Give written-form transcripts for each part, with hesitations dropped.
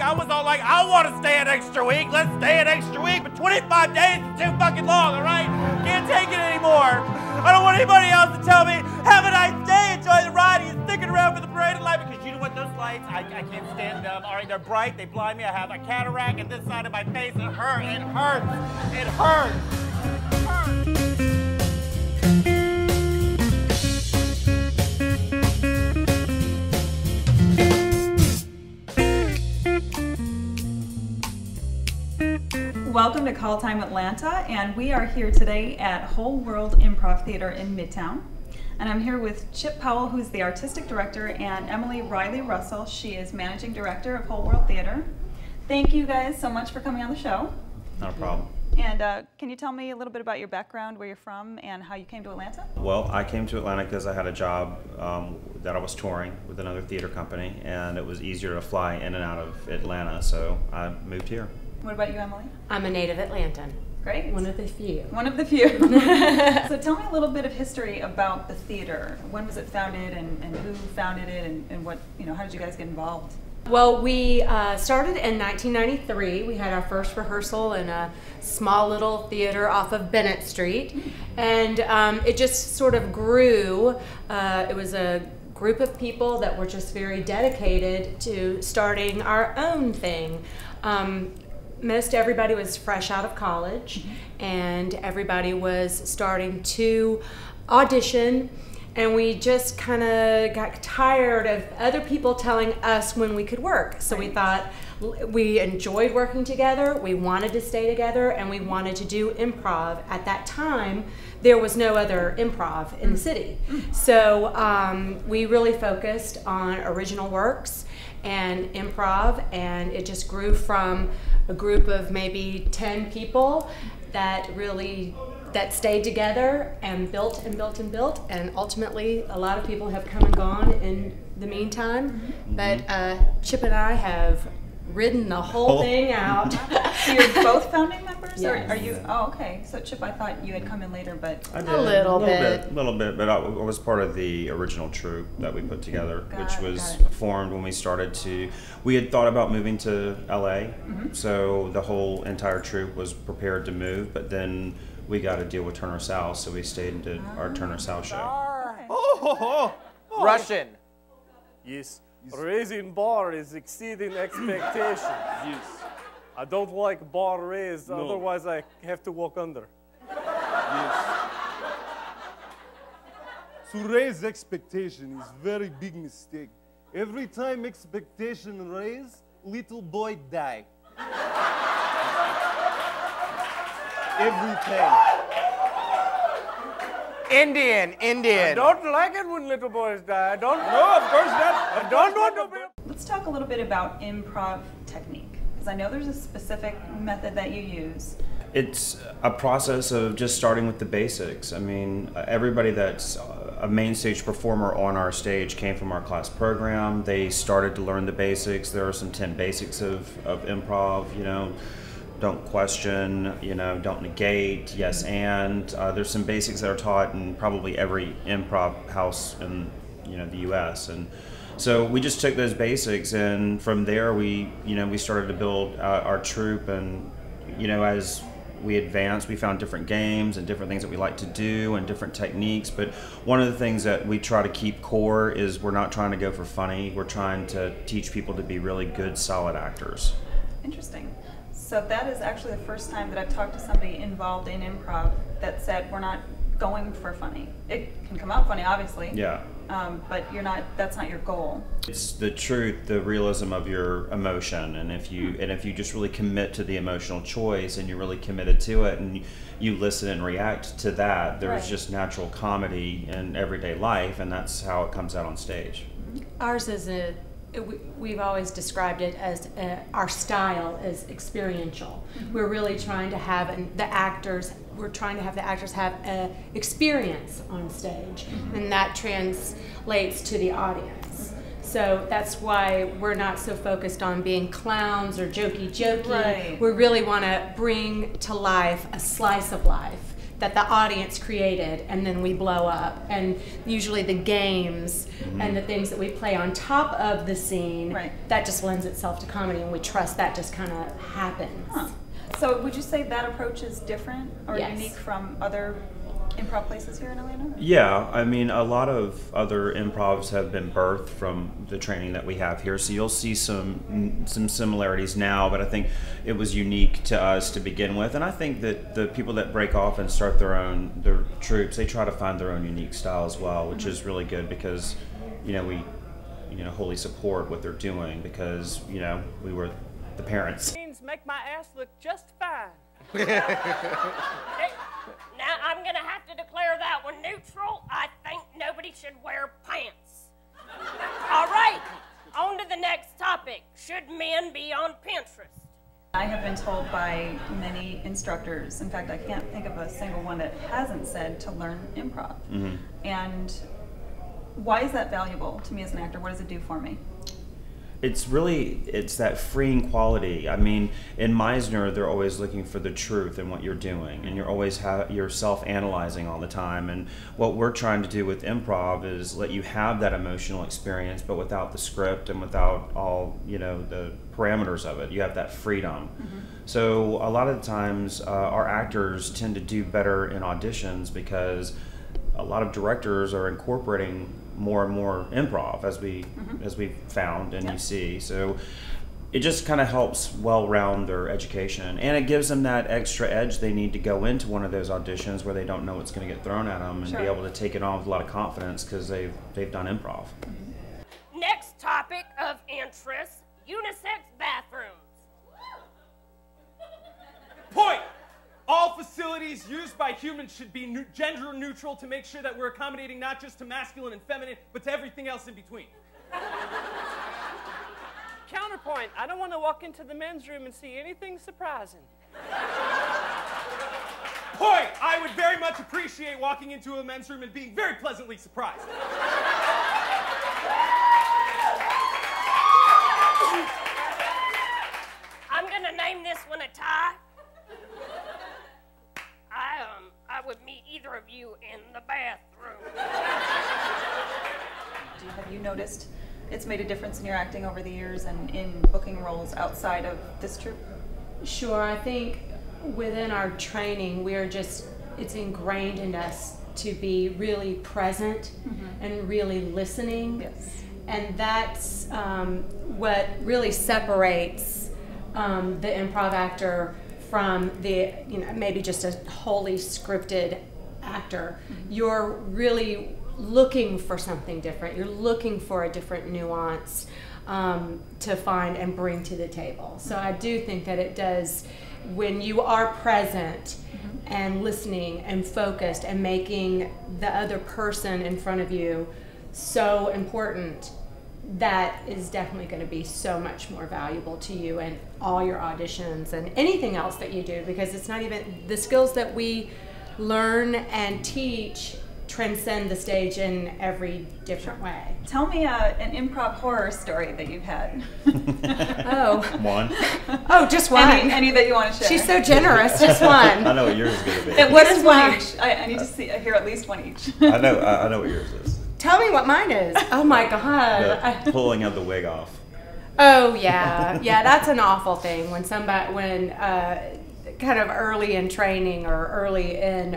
I was all like, I want to stay an extra week. Let's stay an extra week. But 25 days is too fucking long, all right? Can't take it anymore. I don't want anybody else to tell me, have a nice day, enjoy the ride, and you're sticking around for the parade of light, because you know what, those lights, I can't stand them. All right, they're bright, they blind me. I have a cataract in this side of my face. It hurts, it hurts, it hurts. It hurts. Welcome to Call Time Atlanta, and we are here today at Whole World Improv Theater in Midtown. And I'm here with Chip Powell, who's the artistic director, and Emily Reily Russell. She is managing director of Whole World Theater. Thank you guys so much for coming on the show. Not a problem. And can you tell me a little bit about your background, where you're from, and how you came to Atlanta? Well, I came to Atlanta because I had a job that I was touring with another theater company, and it was easier to fly in and out of Atlanta, so I moved here. What about you, Emily? I'm a native Atlantan. Great. One of the few. One of the few. So tell me a little bit of history about the theater. When was it founded, and who founded it, and what, how did you guys get involved? Well, we started in 1993. We had our first rehearsal in a small little theater off of Bennett Street, and it just sort of grew. It was a group of people that were just very dedicated to starting our own thing. Most everybody was fresh out of college, and everybody was starting to audition, and we just kind of got tired of other people telling us when we could work. So we thought we enjoyed working together, we wanted to stay together, and we wanted to do improv. At that time, there was no other improv in the city. So we really focused on original works and improv, and it just grew from a group of maybe 10 people that stayed together and built and built and built, and ultimately a lot of people have come and gone in the meantime. But Chip and I have ridden the whole thing out. So you're both founding members? Yes. Or are you? Oh, okay. So Chip, I thought you had come in later, but I did. A little bit, but I was part of the original troupe that we put together, which was formed when we started to. We had thought about moving to LA, so the whole entire troupe was prepared to move, but then we got a deal with Turner South, so we stayed and did our Turner South show. okay. Oh. Russian. Yes, raising bar is exceeding expectations. Yes. I don't like bar raised, No. otherwise I have to walk under. Yes. To raise expectation is very big mistake. Every time expectation raise, little boy die. Every time. Indian. I don't like it when little boys die. I don't. No, of course not. I don't want to be. Let's talk a little bit about improv technique, because I know there's a specific method that you use. It's a process of just starting with the basics. I mean, everybody that's a main stage performer on our stage came from our class program. They started to learn the basics. There are some 10 basics of improv, don't question, don't negate, yes and. There's some basics that are taught in probably every improv house in the US. And so we just took those basics, and from there we started to build our troupe, and as we advanced, we found different games and different things that we like to do and different techniques. But one of the things that we try to keep core is we're not trying to go for funny. We're trying to teach people to be really good, solid actors. Interesting. So that is actually the first time that I've talked to somebody involved in improv that said we're not going for funny. It can come out funny, obviously. Yeah. But that's not your goal. It's the truth, the realism of your emotion, and if you just really commit to the emotional choice and you're really committed to it and you listen and react to that, there's just natural comedy in everyday life, and that's how it comes out on stage. Ours is we've always described it as our style is experiential. We're really trying to have the actors have an experience on stage, and that translates to the audience. So that's why we're not so focused on being clowns or jokey. Right. We really want to bring to life a slice of life that the audience created, and then we blow up. And usually the games and the things that we play on top of the scene, that just lends itself to comedy, and we trust that just kind of happens. Huh. So would you say that approach is different or unique from other improv places here in Atlanta? Yeah, I mean, a lot of other improvs have been birthed from the training that we have here, so you'll see some similarities now, but I think it was unique to us to begin with, and I think that the people that break off and start their troops, they try to find their own unique style as well, which is really good because, we wholly support what they're doing because, we were the parents. Make my ass look just fine. Now I'm gonna have to declare that one neutral. I think nobody should wear pants. All right, on to the next topic. Should men be on Pinterest? I have been told by many instructors, in fact I can't think of a single one that hasn't said to learn improv. And why is that valuable to me as an actor? What does it do for me? It's that freeing quality. I mean, in Meisner, they're always looking for the truth in what you're doing, and you're always you're self-analyzing all the time. And what we're trying to do with improv is let you have that emotional experience, but without the script and without all the parameters of it. You have that freedom. So a lot of the times, our actors tend to do better in auditions because a lot of directors are incorporating more and more improv as we've found and you see. So it just kind of helps round their education, and it gives them that extra edge they need to go into one of those auditions where they don't know what's going to get thrown at them, and be able to take it on with a lot of confidence because they've done improv. Next topic of interest: unisex bathrooms. Point! All facilities used by humans should be gender neutral to make sure that we're accommodating not just to masculine and feminine, but to everything else in between. Counterpoint, I don't want to walk into the men's room and see anything surprising. Point! I would very much appreciate walking into a men's room and being very pleasantly surprised. I'm gonna name this one a tie. I would meet either of you in the bathroom. Have you noticed it's made a difference in your acting over the years and in booking roles outside of this troupe? Sure, I think within our training, it's ingrained in us to be really present and really listening. Yes. And that's what really separates the improv actor from the, maybe just a wholly scripted actor. You're really looking for something different. You're looking for a different nuance to find and bring to the table. So I do think that it does, when you are present and listening and focused and making the other person in front of you so important, that is definitely going to be so much more valuable to you and all your auditions and anything else that you do, because it's not even the skills that we learn and teach transcend the stage in every different way. Tell me an improv horror story that you've had. One. Oh, just one. Any that you want to share. She's so generous. Just one. I know what yours is going to be. At least one each. I need to hear at least one each. I know what yours is. Tell me what mine is. Oh my God. The pulling of the wig off. Oh yeah, that's an awful thing when kind of early in training or early in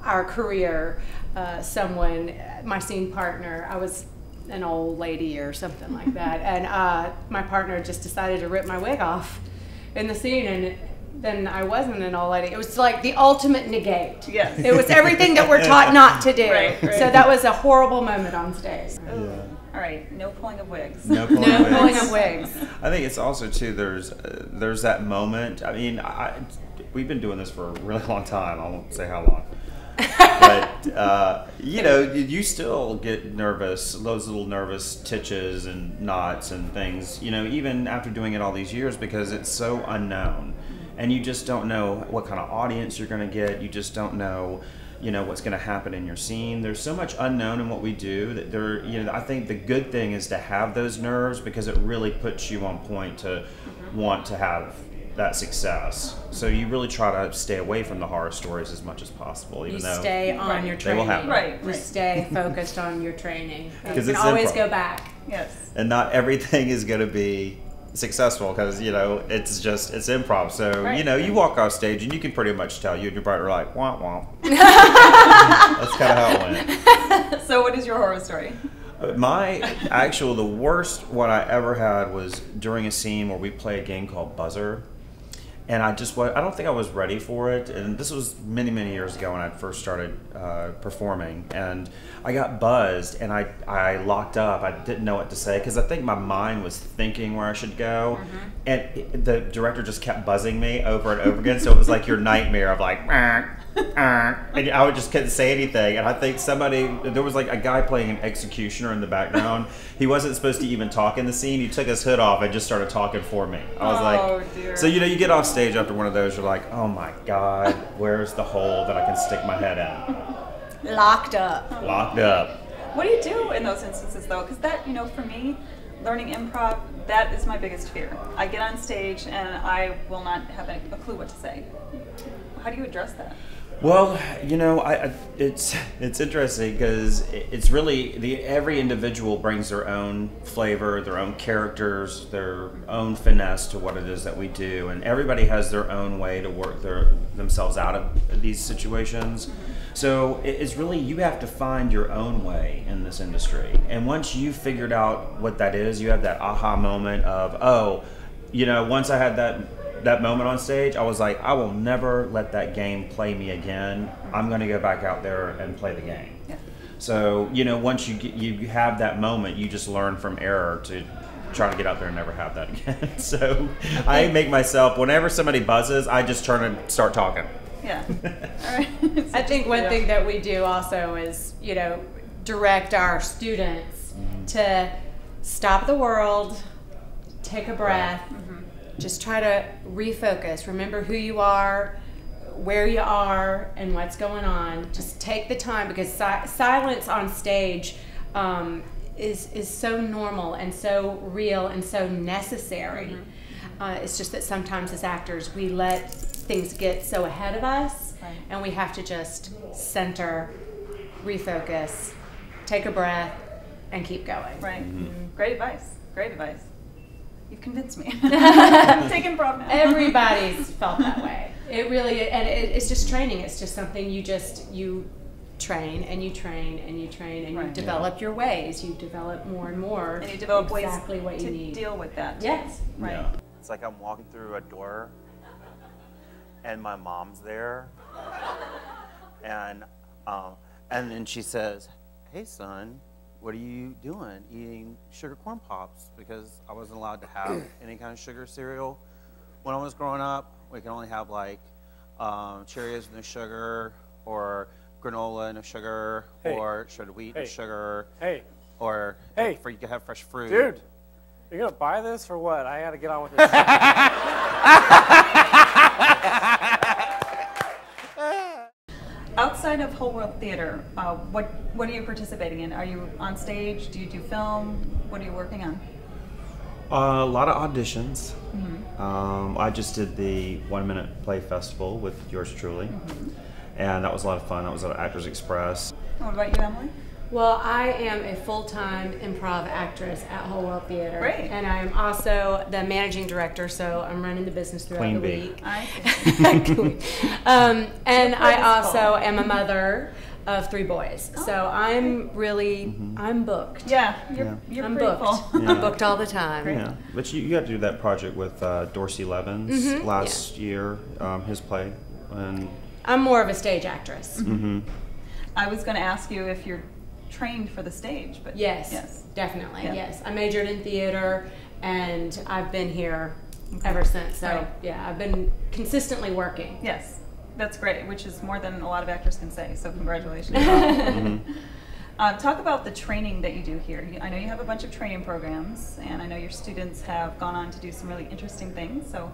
our career, my scene partner, I was an old lady or something like that, and my partner just decided to rip my wig off in the scene, and then I wasn't an old lady. It was like the ultimate negate. Yes. It was everything that we're taught not to do. Right. So that was a horrible moment on stage. Yeah. All right, no pulling of wigs. No pulling of wigs. I think it's also too, there's that moment. I mean, we've been doing this for a really long time. I won't say how long. But you still get nervous, those little nervous titches and knots and things, even after doing it all these years, because it's so unknown. And you just don't know what kind of audience you're going to get. You just don't know, what's going to happen in your scene. There's so much unknown in what we do that I think the good thing is to have those nerves, because it really puts you on point to want to have that success. So you really try to stay away from the horror stories as much as possible, even though stay on your they will training. happen. Right. You stay focused on your training. You Because can it's always improv. go back. Yes. And not everything is going to be successful because, you know, it's improv. So, Right. you know, you walk off stage and you can pretty much tell you and your partner are like, wah, wah. That's kind of how it went. So what is your horror story? The worst one I ever had was during a scene where we play a game called Buzzer. And I don't think I was ready for it. And this was many, many years ago when I first started performing. And I got buzzed and I locked up. I didn't know what to say because I think my mind was thinking where I should go. And the director just kept buzzing me over and over again. So it was like your nightmare of like, and I just couldn't say anything. And I think there was like a guy playing an executioner in the background. He wasn't supposed to even talk in the scene. He took his hood off and just started talking for me. I was like, dear. So, you know, you get off stage after one of those, you're like, oh my God, where's the hole that I can stick my head in? Locked up. Locked up. What do you do in those instances, though? Because that, you know, for me, learning improv, that is my biggest fear. I get on stage and I will not have a clue what to say. How do you address that? Well, you know, it's interesting because it's really every individual brings their own flavor, their own characters, their own finesse to what it is that we do, and everybody has their own way to work themselves out of these situations. So it's really, you have to find your own way in this industry, and once you've figured out what that is, you have that aha moment of, oh, you know, once I had that moment on stage, I was like, I will never let that game play me again. I'm going to go back out there and play the game. Yeah. So, you know, once you have that moment, you just learn from error to try to get out there and never have that again. So I make myself, whenever somebody buzzes, I just turn and start talking. Yeah. All right. I think one thing that we do also is, you know, direct our students to stop the world, take a breath, just try to refocus. Remember who you are, where you are, and what's going on. Just take the time, because silence on stage is so normal and so real and so necessary. It's just that sometimes as actors we let things get so ahead of us, and we have to just center, refocus, take a breath, and keep going. Right. Great advice. Great advice. You've convinced me. Take improv now. Everybody's felt that way. It really, and it's just training. It's just something you train and you train and you train and you develop your ways. You develop more and more. And you develop exactly ways what you to need. deal with that. Yes. Right. Yeah. It's like I'm walking through a door and my mom's there. And then she says, "Hey son, what are you doing? Eating sugar corn pops?" Because I wasn't allowed to have any kind of sugar cereal when I was growing up. We can only have like Cheerios and no sugar, or granola and no sugar, or shredded wheat and sugar, or you can have fresh fruit. Dude, you're gonna buy this or what? I gotta get on with this. Outside of Whole World Theater, what are you participating in? Are you on stage? Do you do film? What are you working on? A lot of auditions. I just did the 1 Minute Play Festival with yours truly, and that was a lot of fun. That was at Actors Express. And what about you, Emily? Well, I am a full-time improv actress at Whole World Theater. Great. And I'm also the managing director, so I'm running the business throughout Queen the bee. week. I And I also am a mother of 3 boys. So I'm really, I'm booked. Yeah, you're I'm pretty booked. full. I'm booked all the time. Yeah, but you got to do that project with Dorsey Levens last year, his play, and I'm more of a stage actress. I was going to ask you if you're trained for the stage, but Yes, definitely. Yeah. Yes, I majored in theater, and I've been here ever since. So Right. yeah, I've been consistently working. Yes, that's great, which is more than a lot of actors can say, so congratulations. Talk about the training that you do here. I know you have a bunch of training programs, and I know your students have gone on to do some really interesting things, so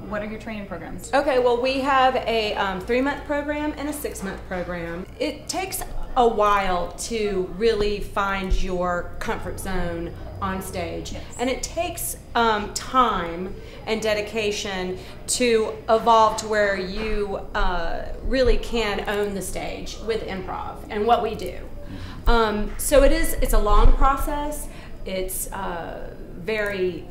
what are your training programs? Okay, well, we have a 3-month program and a 6-month program. It takes a while to really find your comfort zone on stage. Yes. And it takes time and dedication to evolve to where you really can own the stage with improv and what we do. So it's a long process. It's very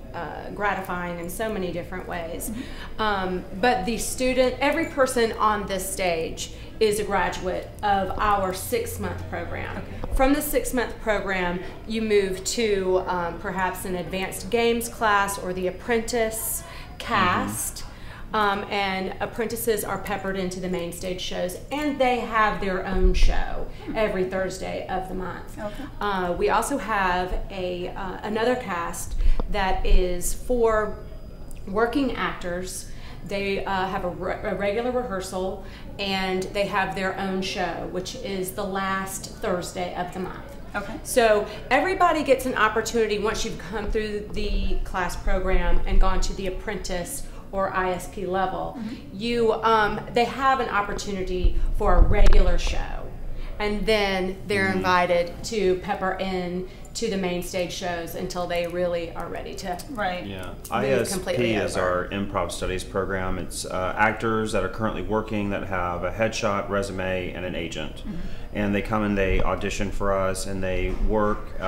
gratifying in so many different ways. But every person on this stage is a graduate of our 6-month program. Okay. From the 6-month program, you move to perhaps an advanced games class or the apprentice cast. And apprentices are peppered into the main stage shows, and they have their own show every Thursday of the month. Okay. We also have another cast that is for working actors. They have a regular rehearsal, and they have their own show, which is the last Thursday of the month. Okay. So everybody gets an opportunity once you've come through the class program and gone to the apprentice or ISP level. They have an opportunity for a regular show, and then they're invited to pepper in to the main stage shows until they really are ready to move completely ISP is over. our Improv Studies program. It's actors that are currently working that have a headshot, resume, and an agent. And they come and they audition for us, and they work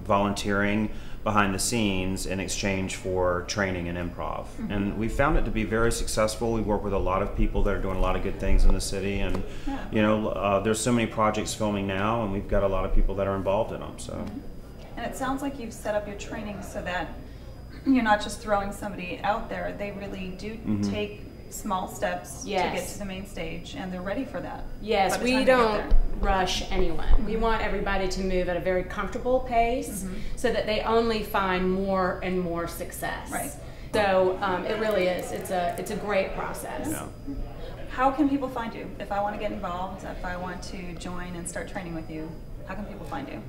volunteering behind the scenes in exchange for training in improv. And we found it to be very successful. We work with a lot of people that are doing a lot of good things in the city, and there's so many projects filming now, and we've got a lot of people that are involved in them. So. And it sounds like you've set up your training so that you're not just throwing somebody out there. They really do take small steps to get to the main stage, and they're ready for that. Yes, we don't rush anyone. We want everybody to move at a very comfortable pace so that they only find more and more success. Right. So it really is. It's a great process. Yeah. How can people find you? If I want to get involved, if I want to join and start training with you, how can people find you?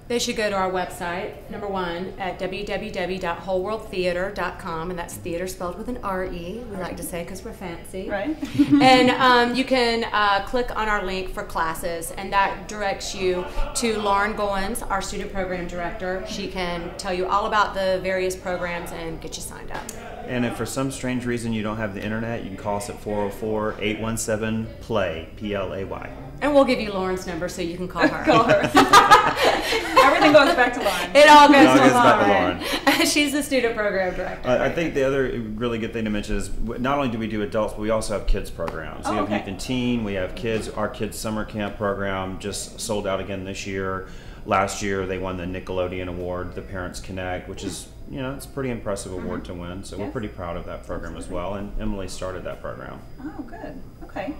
They should go to our website, number one, at www.wholeworldtheater.com, and that's theater spelled with an R-E, we like to say, because we're fancy. Right. And you can click on our link for classes, and that directs you to Lauren Goins, our student program director. She can tell you all about the various programs and get you signed up. And if for some strange reason you don't have the internet, you can call us at 404-817-PLAY, P-L-A-Y. And we'll give you Lauren's number so you can call her. Call her. Everything goes back to Lauren. It all goes to Lauren. She's the student program director. I think the other really good thing to mention is not only do we do adults, but we also have kids programs. We have youth and teen, we have kids. Our kids summer camp program just sold out again this year. Last year they won the Nickelodeon Award, the Parents Connect, which is, it's a pretty impressive award to win. So we're pretty proud of that program as well. And Emily started that program. Oh, good. Okay.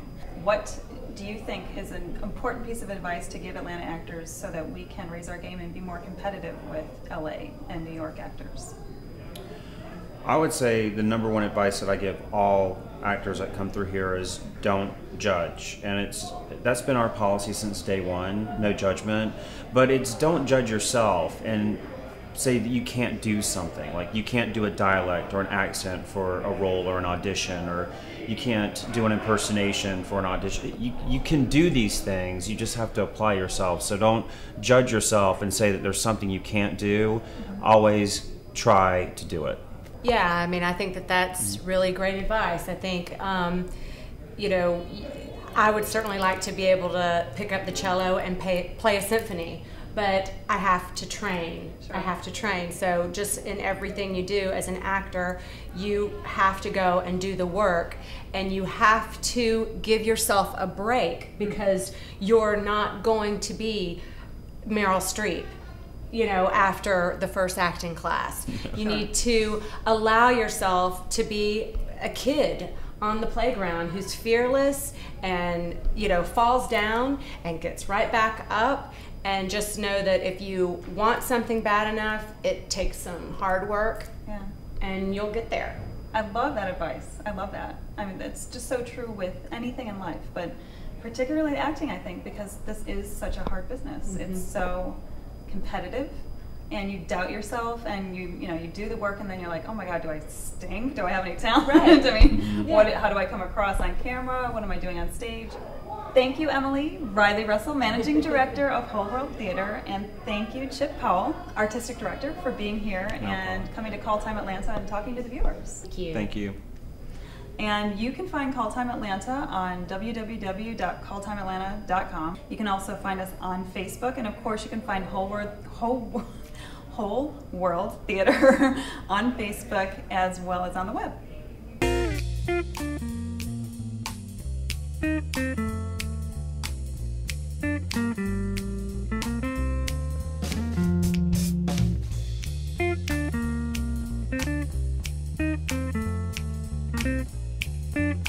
What do you think is an important piece of advice to give Atlanta actors so that we can raise our game and be more competitive with LA and New York actors? I would say the number one advice that I give all actors that come through here is don't judge. And that's been our policy since day one, no judgment. But it's don't judge yourself and say that you can't do something. Like you can't do a dialect or an accent for a role or an audition, or you can't do an impersonation for an audition. You can do these things, you just have to apply yourself. So don't judge yourself and say that there's something you can't do. Always try to do it. Yeah, I mean, I think that's really great advice. I think, I would certainly like to be able to pick up the cello and play a symphony, but I have to train. Sure. I have to train. So just in everything you do as an actor, you have to go and do the work, and you have to give yourself a break because you're not going to be Meryl Streep, after the first acting class. You need to allow yourself to be a kid on the playground who's fearless and, falls down and gets right back up. And just know that if you want something bad enough, it takes some hard work, and you'll get there. I love that advice. I love that. I mean, it's just so true with anything in life, but particularly acting, I think, because this is such a hard business. It's so competitive, and you doubt yourself, and you do the work, and then you're like, oh my God, do I stink? Do I have any talent? Right. I mean, how do I come across on camera? What am I doing on stage? Thank you, Emily. Reily Russell, Managing Director of Whole World Theater, and thank you, Chip Powell, Artistic Director, for being here and coming to Call Time Atlanta and talking to the viewers. Thank you. Thank you. And you can find Call Time Atlanta on www.calltimeatlanta.com. You can also find us on Facebook, and of course you can find Whole World Theater on Facebook as well as on the web.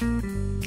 Thank you.